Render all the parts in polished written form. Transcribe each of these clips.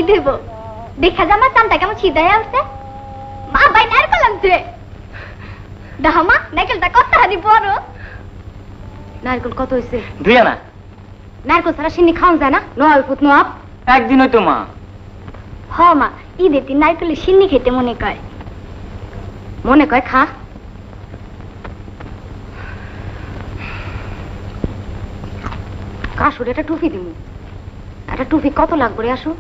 দেব দেখা যামা চামটা কেমন ছিদায় আসছে মা ভাই নারকেল আনছে দেখো মা নারকেলটা কত হানি বড় নারকেল কত হয়েছে 2 আনা নারকেল ছাড়া সিন্নি খাওয়া যায় না নোয়াব পুত নোয়াব একদিন হইতো মা হ মা ঈদের দিন নারকেলের সিন্নি খেতে মনে কয় খা কাশুর একটা টুপি দিব একটা টুপি কত লাগবে রে আসো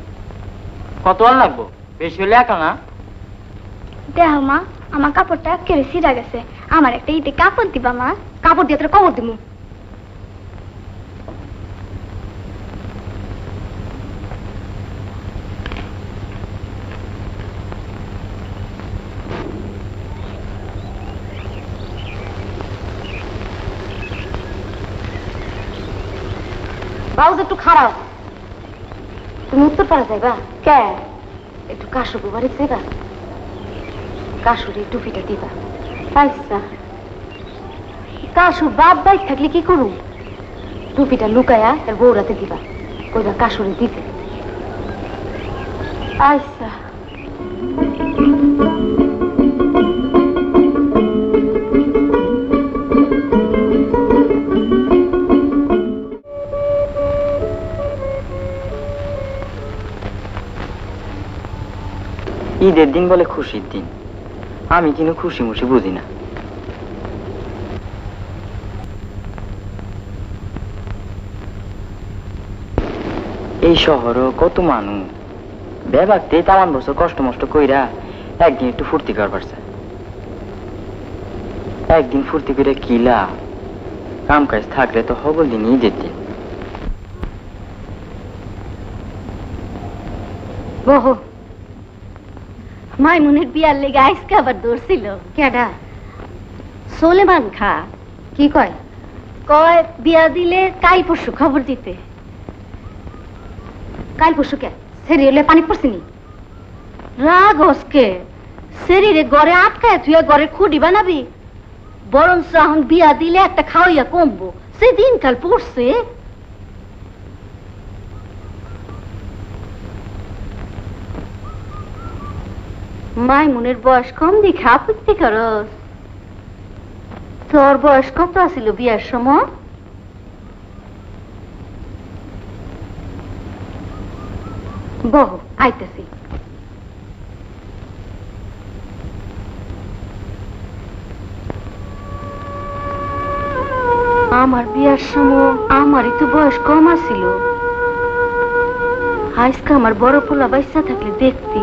কত আর লাগবো বেশি হলে 1 আনা দেখো মা আমার কাপড়টা কেড়ে ছিঁড়া গেছে আমার একটা ঈদে কাপড় দিবা মা কাপড় দিয়ে তোর কবর দিব বাউজ একটু খারাপ তুমি উত্তর পারা যাইবা কে একটু কাশু বাড়ি যাইবা কাশুরে টুপিটা দিবা আচ্ছা কাশু বাপ বাইক থাকলে কি করুম টুপিটা লুকায়া তার বউরাতে দিবা কইবা কাশুরে দিতে আচ্ছা ঈদের দিন বলে খুশির দিন আমি কিন্তু খুশি মুশি বুঝি না এই শহরও কত মানুষ বেবাকতে 53 বছর কষ্ট মষ্ট কইরা একদিন একটু ফুর্তি করবার চায় একদিন ফুর্তি করে কি লাভ কাম কাজ থাকলে তো হবল দিন ঈদের দিন বহো মাইমুনের বিয়ার লেগে আইসকে আবার দৌড়ছিল কেডা সোলেমান খা কি কয় কয় বিয়া দিলে কাল পরশু খবর দিতে কাল পরশু কে সেরিয়েলে পানি পড়ছিনি রাগ হসকে শরীরে ঘরে আটকায় তুই ঘরে খুঁড়ি বানাবি বরঞ্চ এখন বিয়া দিলে একটা খাওয়াইয়া কমবো সেই দিনকাল পড়ছে মাইমুনের বয়স কম দেখে আপত্তি করস তোর বয়স কত আছিল বিয়ার সময় বহো আইতেছি আমার বিয়ার সময় আমারই তো বয়স কম আছিল আজকে আমার বড় পোলা বাইসা থাকলে দেখতি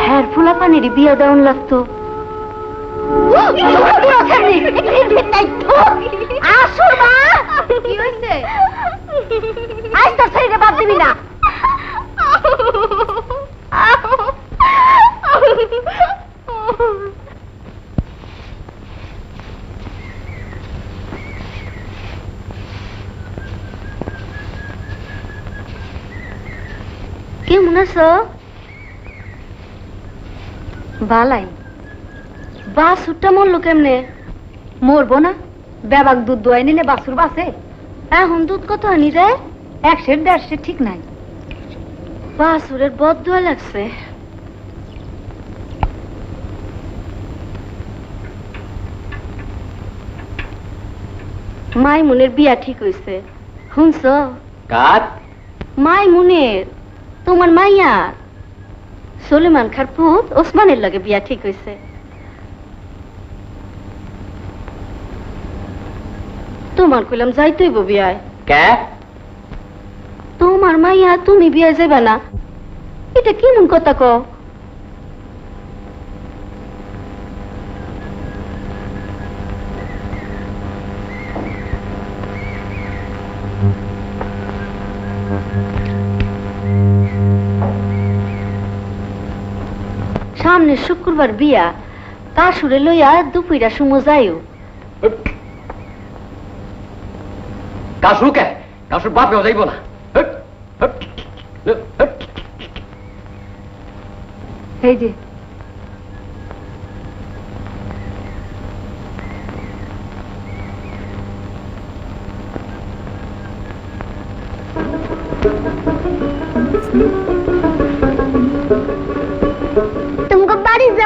হ্যার ফুলা পানির বিয়া দেওয়ান লাগতো কি হইছে আজ তোর শরীরে বাদ দিবি না কেমন আছো বালাই বাসুরটা মরলো কেমনে মরবো না বেবাক দুধ দোয়াই নিলে বাসুর বাসে এখন দুধ কত আনি রে 100-150 ঠিক নাই বাসুরের বদুয়া লাগছে মাইমুনের বিয়া ঠিক হইছে শুনছ কার মাইমুনের তোমার মাইয়া সুলেমান খার পুত ওসমানের লগে বিয়া ঠিক হইছে তোমার কইলাম যাইতেইব বিয়ায় কে তোমার মাইয়া তুমি বিয়ে যাবে না এটা কেমন কথা কও সামনে শুক্রবার বিয়া কাশুরে লইয়া দুপুরা সময় যাইও কাশু কে কাশুর বাপেও যাইব না এই যে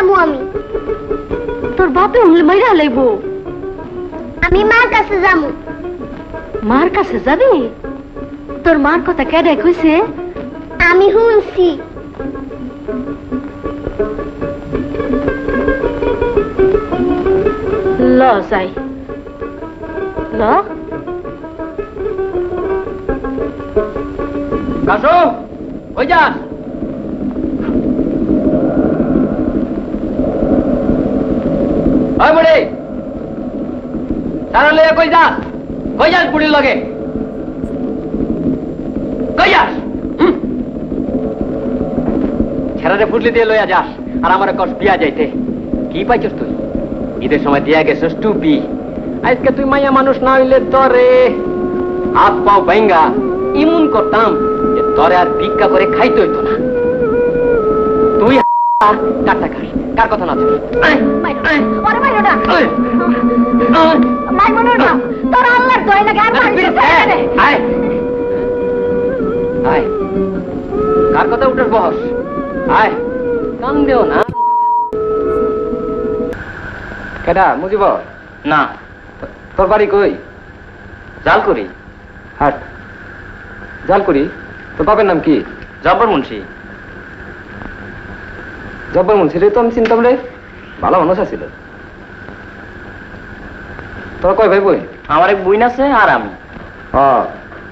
যাবো আমি। তোর বাপে উনলে মাইরা লাইবো। আমি মার কাছে যাবো। মার কাছে যাবি? তোর মার কথা কেডা কইছে? আমি শুনছি। ল যাই, ল। কাশু কই যাস? ওই বুড়ি সারা লইয়া কই যাস? কই যাস বুড়ির লগে? কই যাস? ছেড়ারে ফুটলি দিয়ে লইয়া যাস আর আমার কষ্ট দিয়া যাইতে। কি পাইছস তুই? ঈদের সময় দিয়া গেছস টুপি। আজকে তুই মাইয়া মানুষ না হইলে তরে হাত পাও ভেঙ্গা ইমুন করতাম যে তরে আর ভিক্ষা করে খাইতে হইতো না। তুই কারটা খাস, কার কথা না শুনিস? ওরে মাইরো না, মাইরো না, তোর আল্লাহর দয়া লাগে আর মারিস না। আয় আয়, কার কথা উঠেস বস? আয়, কান দেও না। কেডা মুজিব? না, তোর বাড়ি কই? জাল করি। হাট জালকুড়ি। তোর বাপের নাম কি? জব্বর মুন্সি। জব্বর মুন্সি রে তো আমি চিনতাম রে, ভালো মানুষ আছিল। তোর কয় ভাই বই? আমার এক বইন আছে আর আমি।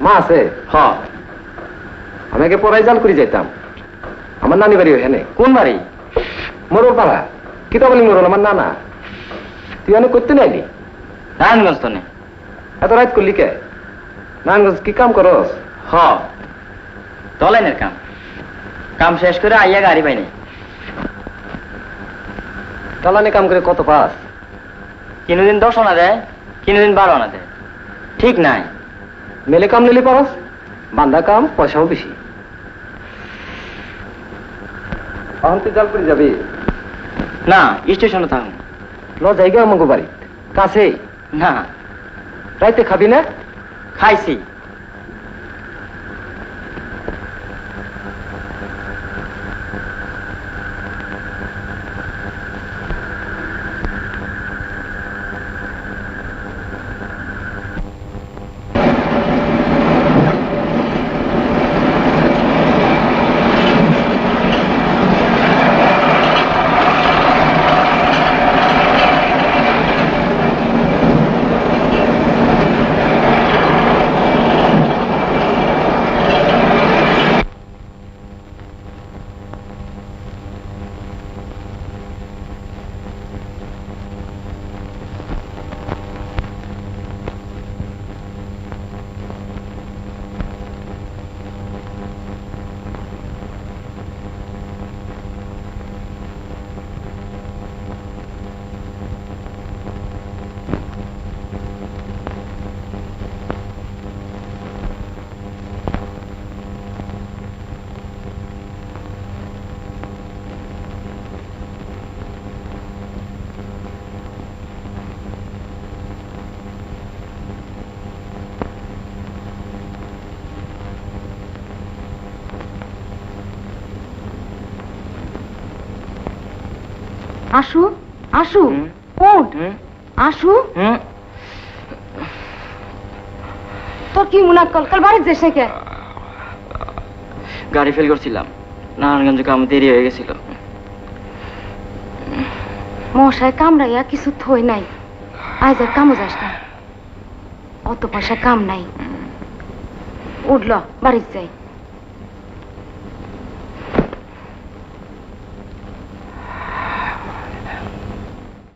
মা আছে? হ। আমি আগে পড়াই জালকুড়ি যাইতাম। আমার নানি বাড়ি ওখানে। কোন বাড়ি? মোরল পাড়া। কিতা বলি মোরল আমার নানা। তুই অনেক করতে নাইলি? নারায়ণগঞ্জ তো নেই। এত রাত করলি কে? নারায়ণগঞ্জ কি কাম করস? হ, দলাইনের কাম। কাম শেষ করে আইয়া গাড়ি পাইনি। চালানি কাম করে কত পাস? কিনুদিন 10 আনা দেয়, কিনুদিন 12 আনা দেয়। ঠিক নাই। মেলে কাম নিলি পারস, বান্ধা কাম, পয়সাও বেশি। এখন তুই জালকুড়ি যাবি? না, স্টেশনে থাকুন। ল জায়গা আমাকে বাড়ি কাছে। না, রাইতে খাবি না? খাইছি। আসু, আসু, উঠ, আসু। তোর কি মুনাক্কল? কাল বাড়ি যাস কে? গাড়ি ফেল করছিলাম, নারায়ণগঞ্জে কাম দেরি হয়ে গেছিল। মশায় কামড়াইয়া কিছু থই নাই, আজ আর কামও যাস না। অত পয়সা কাম নাই, উঠল বাড়ি যাই।